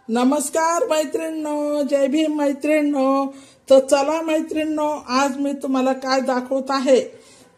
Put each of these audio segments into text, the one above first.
नमस्कार मैत्रिणींनो, जय भीम मैत्रिणींनो। तर चला मैत्रिणींनो, आज मी तुम्हाला काय दाखवत आहे।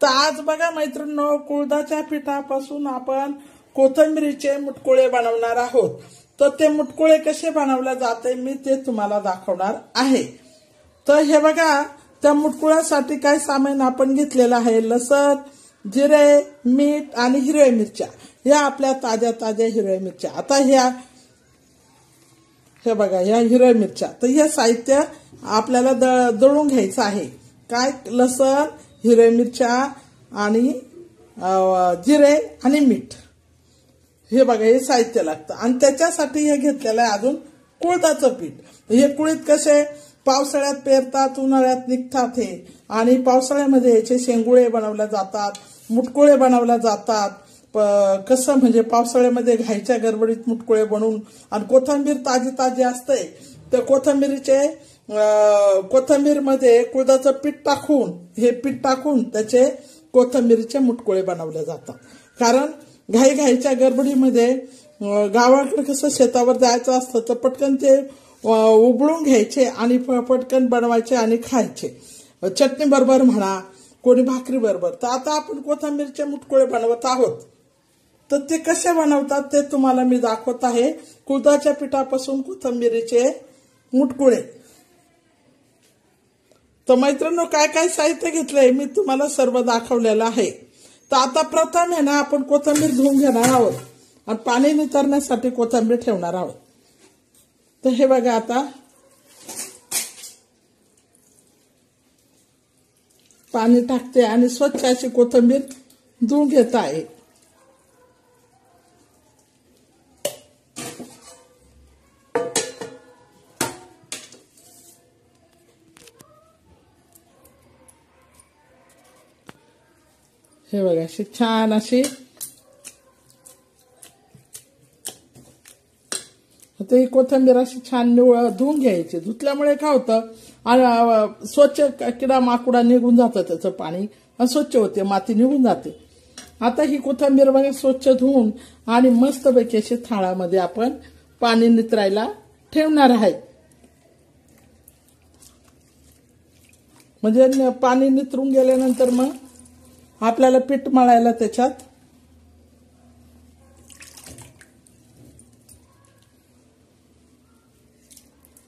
तर आज बघा मैत्रिणींनो, कुळथाच्या पिठापासून आपण कोथिंबीरीचे मुटकुळे बनवणार आहोत। तर ते मुटकुळे कसे बनवले जाते मी ते तुम्हाला दाखवणार आहे। तर हे बघा, त्या मुटकुळ्यासाठी काय सामान आपण घेतलेलं आहे। लसण, जिरे, मीठ आणि हिरव्या मिरच्या। या आपल्या ताज्या ताज्या हिरव्या मिरच्या। आता हे बघा, या हिरव्या मिरच्या। तर हे साहित्य आपल्याला दळून घ्यायचं आहे। काय, लसण, हिरव्या मिरच्या आणि जिरे आणि मीठ। हे बघा, हे साहित्य लागतं। आणि त्याच्यासाठी हे घेतलेलं आहे अजून कुळथाचं पीठ। हे कुळीत कसे पावसाळ्यात पेरतात, उन्हाळ्यात निघतात हे। आणि पावसाळ्यामध्ये याचे शेंगुळे बनवले जातात, मुटकुळे बनवले जातात। कसं म्हणजे पावसाळ्यामध्ये घाईच्या गडबडीत मुटकुळे बनवून, आणि कोथिंबीर ताजी ताजी असते। तर कोथिंबीरमध्ये कुळथाचं पीठ टाकून, हे पीठ टाकून त्याचे कोथिंबीरीचे मुटकुळे बनवले जातात। कारण घाईच्या गडबडीमध्ये गावाकडे कसं शेतावर जायचं असतं, तर पटकन ते उबळून घ्यायचे आणि पटकन बनवायचे आणि खायचे, चटणी बरोबर म्हणा, कोणी भाकरी बरोबर। तर आता आपण कोथिंबीरचे मुटकुळे बनवत आहोत। तर ते कसे बनवतात ते तुम्हाला मी दाखवत आहे। कुळथाच्या पिठापासून कोथिंबीरीचे मुटकुळे। तर मैत्रिणींनो, काय काय साहित्य घेतलंय मी तुम्हाला सर्व दाखवलेलं आहे। तर आता प्रथम आहे ना, आपण कोथिंबीर धुवून घेणार आहोत आणि पाणी नितरण्यासाठी कोथिंबीर ठेवणार आहोत। तर हे बघा, आता पाणी टाकते आणि स्वच्छ अशी कोथिंबीर धुवून घेत आहे। हे बघा, अशी छान अशी आता ही कोथिंबीर अशी छान धुवून घ्यायची। धुतल्यामुळे काय होतं, स्वच्छ किडा माकुडा निघून जातं, त्याचं पाणी स्वच्छ होते, माती निघून जाते। आता ही कोथिंबीर बघा स्वच्छ धुवून आणि मस्तपैकी अशी थाळामध्ये आपण पाणी नितरायला ठेवणार आहे। म्हणजे पाणी नितरून गेल्यानंतर मग आपल्याला पीठ मळायला त्याच्यात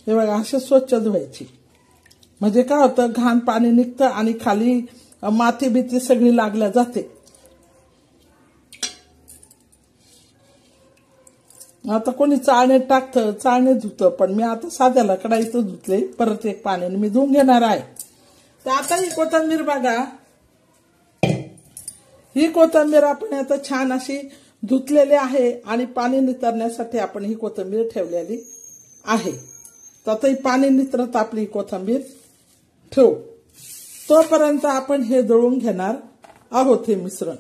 हे बघा असे स्वच्छ धुवायची। म्हणजे काय होतं, घाण पाणी निघतं आणि खाली माती भीती सगळी लागल्या जाते। आता कोणी चाळणीत टाकतं, चाळणीत धुतं, पण मी आता साध्याला कढाईतच धुतले, परत एक पाण्याने मी धुवून घेणार आहे। तर आता ही कोथिंबीर बघा, ही कोथिंबीर आपण आता छान अशी धुतलेली आहे आणि पाणी नितरण्यासाठी आपण ही कोथिंबीर ठेवलेली आहे। तर आता ही पाणी नितरत आपली कोथिंबीर ठेवू, तोपर्यंत आपण हे दळून घेणार आहोत हे मिश्रण।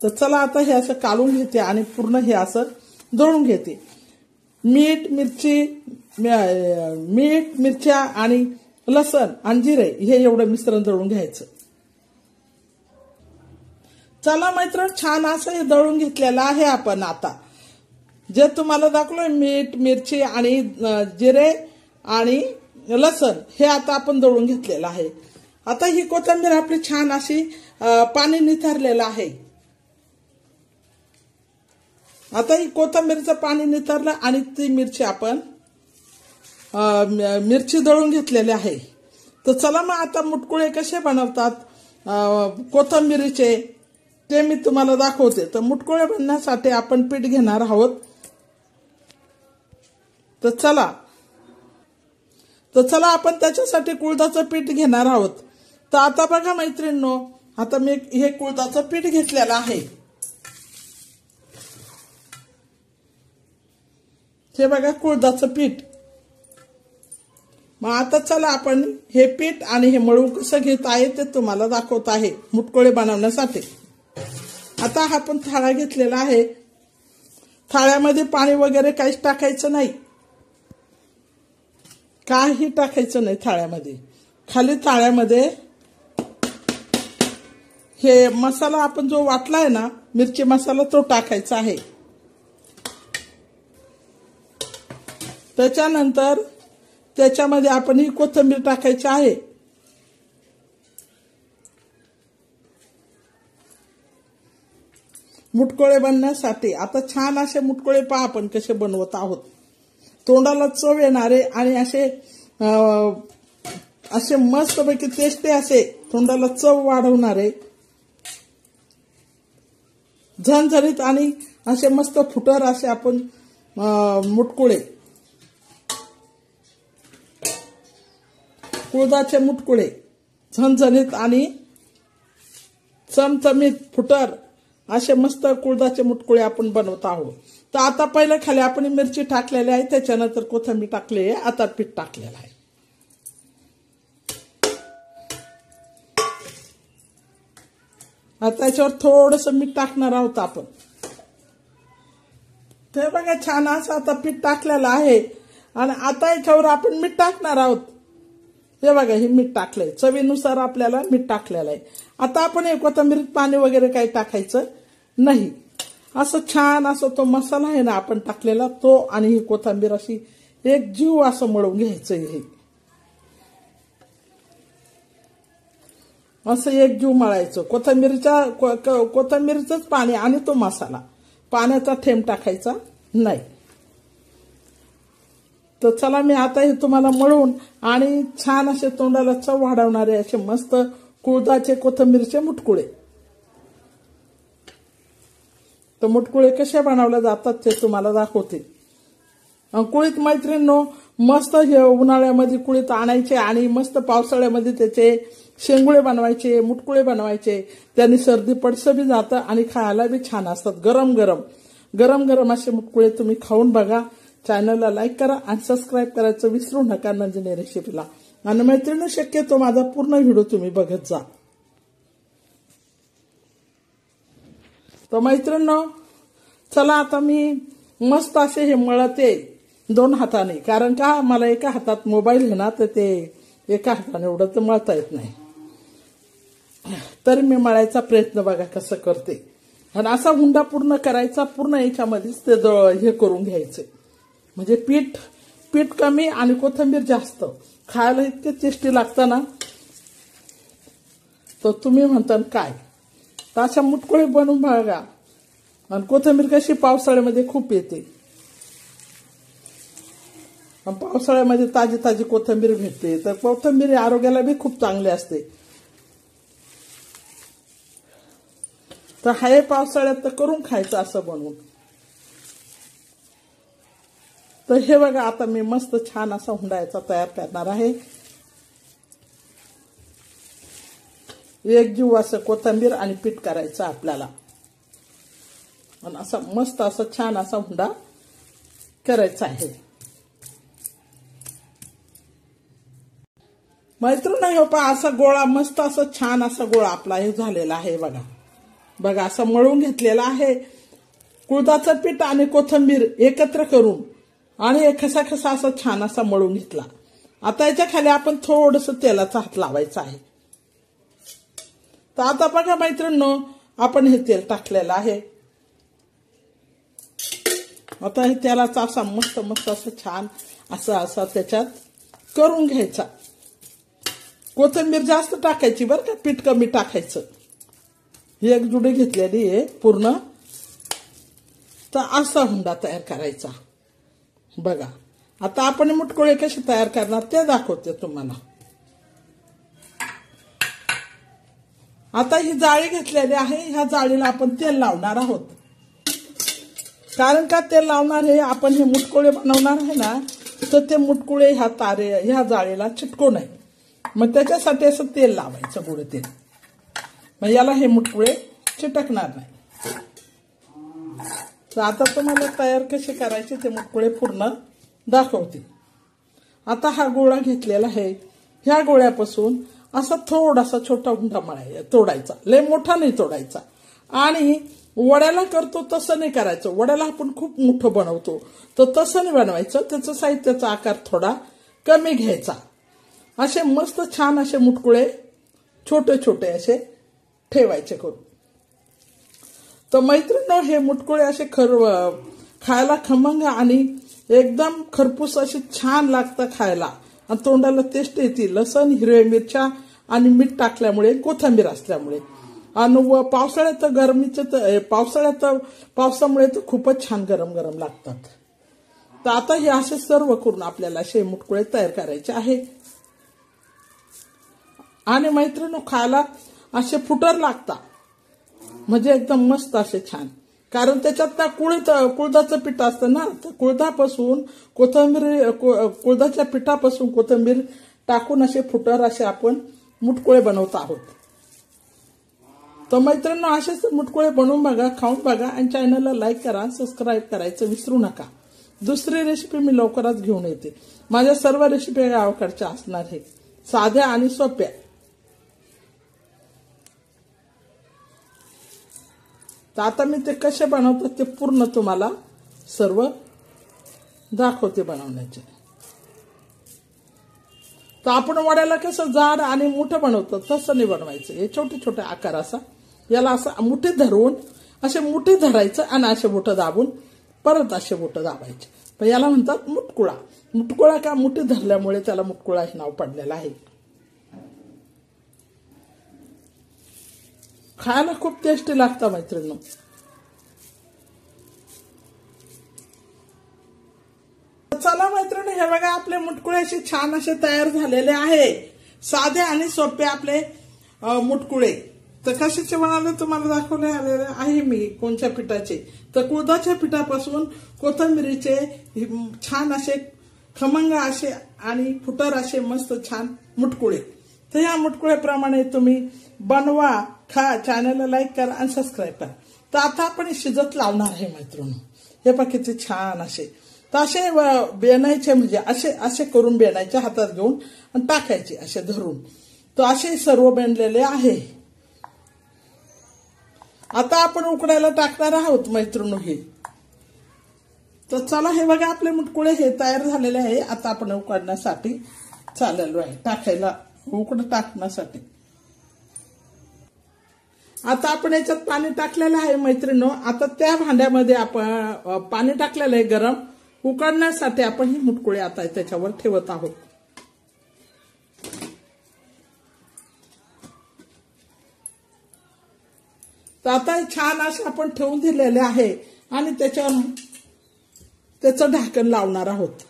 तर चला, आता हे असं काढून घेते आणि पूर्ण हे असं दळून घेते। मीठ, मिरच्या आणि लसण आणि जिरे हे एवढं मिश्रण दळून घ्यायचं। चला मैत्रीण, छान असं हे दळून घेतलेलं आहे आपण। आता जे तुम्हाला दाखवलंय मीठ, मिरची आणि जिरे आणि लसण हे आता आपण दळून घेतलेलं आहे। आता ही कोथिंबीर आपली छान अशी पाणी निथरलेलं आहे। आता ही कोथिंबीरचं पाणी निथरलं आणि ती मिरची आपण मिरची दळून घेतलेली आहे। तर चला मग आता मुटकुळे कसे बनवतात कोथिंबीरीचे ते मी तुम्हाला दाखवते। तर मुटकुळे बनवण्यासाठी आपण पीठ घेणार आहोत। तर चला आपण त्याच्यासाठी कुळथाचं पीठ घेणार आहोत। तर आता बघा मैत्रिणींनो, आता मी हे कुळथाचं पीठ घेतलेलं आहे। हे बघा कुळथाचं पीठ। मग आता चला आपण हे पीठ आणि हे मळून कसं घेत आहे ते तुम्हाला दाखवत आहे मुटकुळे बनवण्यासाठी। आता हा आपण थाळा घेतलेला आहे। थाळ्यामध्ये पाणी वगैरे काहीच टाकायचं नाही, काही टाकायचं नाही थाळ्यामध्ये। खाली थाळ्यामध्ये हे मसाला आपण जो वाटलाय ना, मिरची मसाला, तो टाकायचा आहे। त्याच्यानंतर त्याच्यामध्ये आपण ही कोथिंबीर टाकायची आहे. मुटकुळे बनण्यासाठी आता छान असे मुटकुळे पहा आपण कसे बनवत आहोत. तोंडाला चव येणारे आणि असे मस्तपैकी टेस्टी असे तोंडाला चव वाढवणारे, झणझणीत आणि असे मस्त फुटर असे आपण मुटकुळे, कुळदाचे मुटकुळे झणझणीत आणि चमचमीत फुटर असे मस्त कुळदाचे मुटकुळे आपण बनवत आहोत. तर आता पहिलं खाली आपण मिरची टाकलेली आहे, त्याच्यानंतर कोथिंबीर टाकली आहे, आता पीठ टाकलेलं आहे. आता त्याच्यावर थोडंसं मीठ टाकणार आहोत आपण. ते बघा छान असं आता पीठ टाकलेलं आहे आणि आता याच्यावर आपण मीठ टाकणार आहोत. हे बघा हे मीठ टाकलंय, चवीनुसार आपल्याला मीठ टाकलेलं आहे. आता आपण हे कोथिंबीरीत पाणी वगैरे काही टाकायचं नाही. असं छान असं तो मसाला आहे ना आपण टाकलेला तो आणि ही कोथिंबीर अशी एक जीव असं मळून घ्यायचं. हे असं एक जीव मळायचं. कोथिंबीरचंच पाणी आणि तो मसाला, पाण्याचा थेंब टाकायचा नाही. तर चला मी आता हे तुम्हाला मळून आणि छान असे तोंडाला चव वाढवणारे असे मस्त कुळदाचे कोथिंबीरचे मुटकुळे. तर मुटकुळे कसे बनवले जातात ते तुम्हाला दाखवते. कुळीत मैत्रिणींनो मस्त हे उन्हाळ्यामध्ये कुळीत आणायचे आणि मस्त पावसाळ्यामध्ये त्याचे शेंगुळे बनवायचे, मुटकुळे बनवायचे. त्यांनी सर्दी पडसं बी जातं आणि खायला बी छान असतात. गरम गरम असे मुटकुळे तुम्ही खाऊन बघा. चॅनलला लाईक करा आणि सबस्क्राईब करायचं विसरू नका नंदिनी रेसिपीला. आणि मैत्रिणी शक्यतो माझा पूर्ण व्हिडिओ तुम्ही बघत जा. तर मैत्रिणींनो चला आता मी मस्त असे हे मळते 2 हाताने, कारण का मला एका हातात मोबाईल आहे ना तर ते एका हाताने एवढं तर मळता येत नाही. तरी मी मळायचा प्रयत्न बघा कसं करते. आणि असा हुंडा पूर्ण करायचा, पूर्ण याच्यामध्येच ते हे करून घ्यायचे. म्हणजे पीठ कमी आणि कोथिंबीर जास्त, खायला इतके टेस्टी लागतं ना. तर तुम्ही म्हणता काय, तर अशा मुटकुळे बनवून बघा. आणि कोथिंबीर कशी पावसाळ्यामध्ये खूप येते. पावसाळ्यामध्ये ताजी ताजी कोथिंबीर भेटते, तर कोथिंबीर आरोग्याला बी खूप चांगली असते. तर हाय पावसाळ्यात तर करून खायचं असं बनवून. तर हे बघा आता मी मस्त छान असा हुंडायचा तयार करणार आहे. एक जीव असं कोथिंबीर आणि पीठ करायचं आपल्याला आणि असा मस्त असं छान असा हुंडा करायचा आहे. मैत्रिणी हो पहा असा गोळा मस्त असं छान असा गोळा आपला हे झालेला आहे. बघा असं मळून घेतलेला आहे. कुळदाचं पीठ आणि कोथिंबीर एकत्र करून आणि खसा असा छान असा मळून घेतला. आता याच्या खाली आपण थोडंसं तेलाचा हात लावायचा आहे. तर आता बघा मैत्रिणींनो आपण हे तेल टाकलेलं आहे. आता हे तेलाचा असा मस्त असं छान असा त्याच्यात करून घ्यायचा. कोथिंबीर जास्त टाकायची बरं का, पीठ कमी टाकायचं. एक जुडी घेतलेली आहे पूर्ण. तर असा हुंडा तयार करायचा. बघा आता आपण मुटकुळे कसे तयार करणार ते दाखवते तुम्हाला. आता ही जाळी घेतलेली आहे, ह्या जाळीला आपण तेल लावणार आहोत. कारण का तेल लावणार आहे, आपण हे मुटकुळे बनवणार आहे ना, तर ते मुटकुळे ह्या जाळीला चिटकू नये. मग त्याच्यासाठी असं तेल लावायचं, गोडे तेल. मग याला हे मुटकुळे चिटकणार नाही. तर आता तुम्हाला तयार कसे करायचे ते मुटकुळे पूर्ण दाखवते. आता हा गोळा घेतलेला आहे, ह्या गोळ्यापासून असा थोडासा छोटा हुंडा तोडायचा, लय मोठा नाही तोडायचा. आणि वड्याला करतो तसं नाही करायचं. वड्याला आपण खूप मोठं बनवतो तर तसं नाही बनवायचं. त्याचं साहित्याचा आकार थोडा कमी घ्यायचा. असे मस्त छान असे मुटकुळे छोटे असे ठेवायचे करून. तर मैत्रिणी हे मुटकुळे असे खायला खमंग आणि एकदम खरपूस अशी छान लागतं खायला आणि तोंडाला टेस्ट येते. लसण, हिरव्या मिरच्या आणि मीठ टाकल्यामुळे, कोथिंबीर असल्यामुळे. आणि पावसाळ्यात गरमीचं पावसामुळे तर खूपच छान गरम गरम लागतात. तर आता हे असे सर्व करून आपल्याला असे मुटकुळे तयार करायचे आहे. आणि मैत्रिणी खायला असे फुटर लागतात, म्हणजे एकदम मस्त असे छान. कारण त्याच्यात ना कुळदाचं पीठ असतं ना, तर कुळदाच्या पिठापासून कोथिंबीर टाकून असे फुटर असे आपण मुटकुळे बनवत आहोत. तर मैत्रिणी असेच मुटकुळे बनवून बघा, खाऊन बघा आणि चॅनलला लाईक करा, सबस्क्राईब करायचं विसरू नका. दुसरी रेसिपी मी लवकरच घेऊन येते. माझ्या सर्व रेसिपी गावाकडच्या असणार आहे, साध्या आणि सोप्या. तर आता मी ते कसे बनवतात ते पूर्ण तुम्हाला सर्व दाखवते बनवण्याचे. तर आपण वड्याला कसं जाड आणि मोठं बनवतो तसं नाही बनवायचं. हे छोटे छोटे आकार असा, याला असं मुठी धरून असे मुठी धरायचं आणि असे बोटं दाबून परत असे बोटं दाबायचे. पण याला म्हणतात मुटकुळा. मुटकुळा का, मुठी धरल्यामुळे त्याला मुटकुळा हे नाव पडलेलं आहे. खायला खूप टेस्टी लागतं मैत्रिणी. चला मैत्रिणी, हे बघा आपले मुटकुळे असे छान असे तयार झालेले आहे. साधे आणि सोपे आपले मुटकुळे. तर कशाचे बनावले तुम्हाला दाखवले आलेले आहे मी, कोणत्या पिठाचे. तर कुळदाच्या पिठापासून कोथिंबीरीचे छान असे खमंग असे आणि फुटर असे मस्त छान मुटकुळे. तर या मुटकुळेप्रमाणे तुम्ही बनवा, खा, चॅनलला लाईक करा आणि सबस्क्राईब करा. तर आता आपण शिजत लावणार आहे मैत्रिणी. हे बघा किती छान असे. तर असे बेनायचे, म्हणजे असे असे करून बेनायचे, हातात घेऊन आणि टाकायचे असे धरून. तर असे सर्व बेनलेले आहे. आता आपण उकडायला टाकणार आहोत मैत्रिणी हे. तर चला, हे बघा आपले मुटकुळे हे तयार झालेले आहे. आता आपण उकडण्यासाठी चाललेलो आहे, टाकायला टाकण्यासाठी. आता आपण याच्यात पाणी टाकलेलं आहे मैत्रिणी. आता त्या भांड्यामध्ये आपण पाणी टाकलेलं आहे गरम. उकडण्यासाठी आपण ही मुटकुळे आता त्याच्यावर ठेवत आहोत. तर आता छान असे आपण ठेवून दिलेले आहे आणि त्याच्यावर त्याचं ढाकण लावणार आहोत.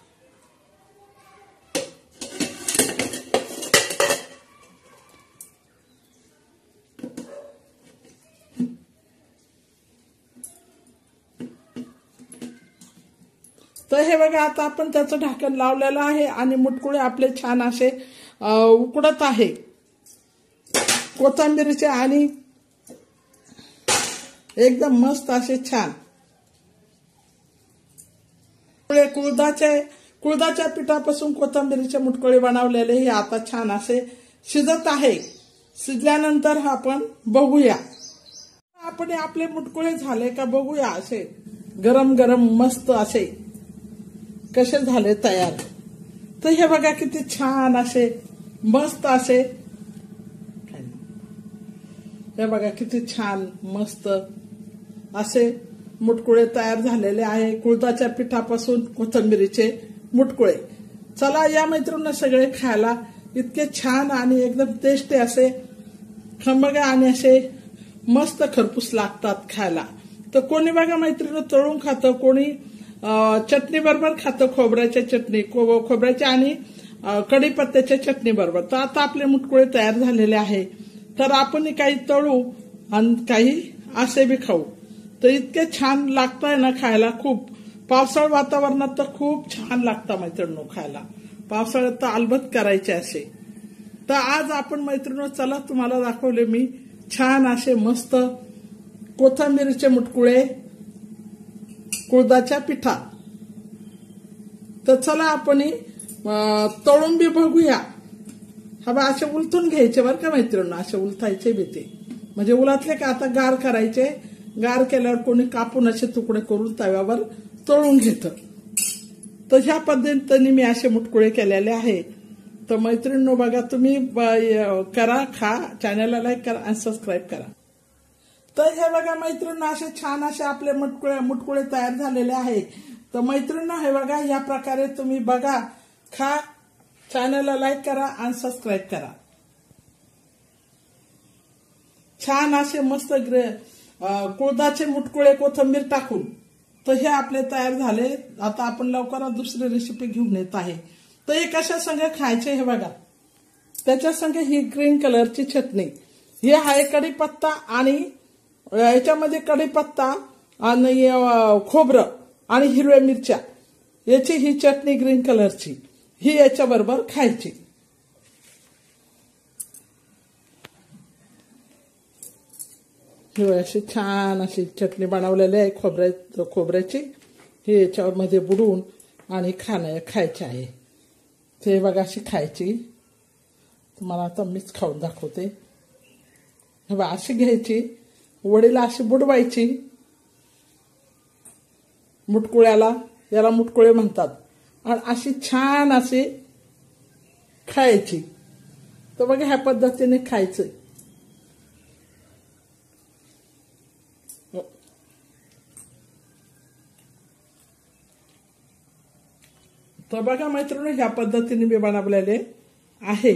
तर हे बघा आता आपण त्याचं ढाकण लावलेलं आहे आणि मुटकुळे आपले छान असे उकडत आहे. कोथिंबीरचे आणि एकदम मस्त असे छान कुळदाच्या पिठापासून कोथिंबीरचे मुटकुळे बनवलेले हे आता छान असे शिजत आहे. शिजल्यानंतर आपण बघूया, आपण आपले मुटकुळे झाले का बघूया. असे गरम गरम मस्त असे कसे झाले तयार. तर हे बघा किती छान असे मस्त असे, हे बघा किती छान मस्त असे मुटकुळे तयार झालेले आहे. कुळदाच्या पिठापासून कोथिंबीरीचे मुटकुळे. चला या मैत्रिणी सगळे खायला इतके छान आणि एकदम टेस्टी असे खमंग आणि असे मस्त खरपूस लागतात खायला. तर कोणी बघा मैत्रिणी तळून खातं, कोणी चटणी बरोबर खातं, खोबऱ्याच्या आणि कढीपत्त्याच्या चटणी बरोबर. तर आता आपले मुटकुळे तयार झालेले आहे. तर आपण काही तळू आणि काही असे बी खाऊ. तर इतके छान लागतंय ना खायला. खूप पावसाळ वातावरणात तर खूप छान लागतं मैत्रिणी खायला. पावसाळ्यात तर अलबत करायचे असे. तर आज आपण मैत्रिणी चला तुम्हाला दाखवले मी छान असे मस्त कोथिंबीरचे मुटकुळे कुळदाच्या पिठा. तर चला आपण तळून बी बघूया. हा असे उलटून घ्यायचे बरं का मैत्रिणी, असे उलटायचे बी ते, म्हणजे उलटले का आता गार करायचे. गार केल्यावर कोणी कापून असे तुकडे करून तव्यावर तळून घेतं. तर ह्या पद्धतीने मी असे मुटकुळे केलेले आहे. तर मैत्रिणींनो बघा तुम्ही करा, खा, चॅनलला लाईक करा आणि सबस्क्राईब करा. तर हे बघा मैत्रिणी असे छान असे आपले मुटकुळे तयार झालेले आहे. तर मैत्रिणींनो हे बघा, या प्रकारे तुम्ही बघा, खा, चॅनलला लाईक करा आणि सबस्क्राईब करा. छान असे मस्त कुळदाचे मुटकुळे कोथिंबीर टाकून तर हे आपले तयार झाले. आता आपण लवकरच दुसरी रेसिपी घेऊन येत आहे. तर हे कशा संग खायचे हे बघा. त्याच्या संग ही ग्रीन कलरची चटणी, ही आहे कढीपत्ता आणि याच्यामध्ये कढीपत्ता आणि खोबरं आणि हिरव्या मिरच्या याची ही चटणी ग्रीन कलरची, ही याच्या बरोबर खायची. ही अशी छान अशी चटणी बनवलेली आहे खोबऱ्याची, ही याच्यामध्ये बुडवून आणि खायची आहे. ते बघा अशी खायची. तुम्हाला आता मीच खाऊन दाखवते. हे बघा अशी घ्यायची, वडीला अशी बुडवायची मुटकुळ्याला, याला मुटकुळे म्हणतात, आणि अशी छान अशी खायची. तर बघा ह्या पद्धतीने खायचं. तर बघा मैत्रिणी, ह्या पद्धतीने मी बनवलेले आहे.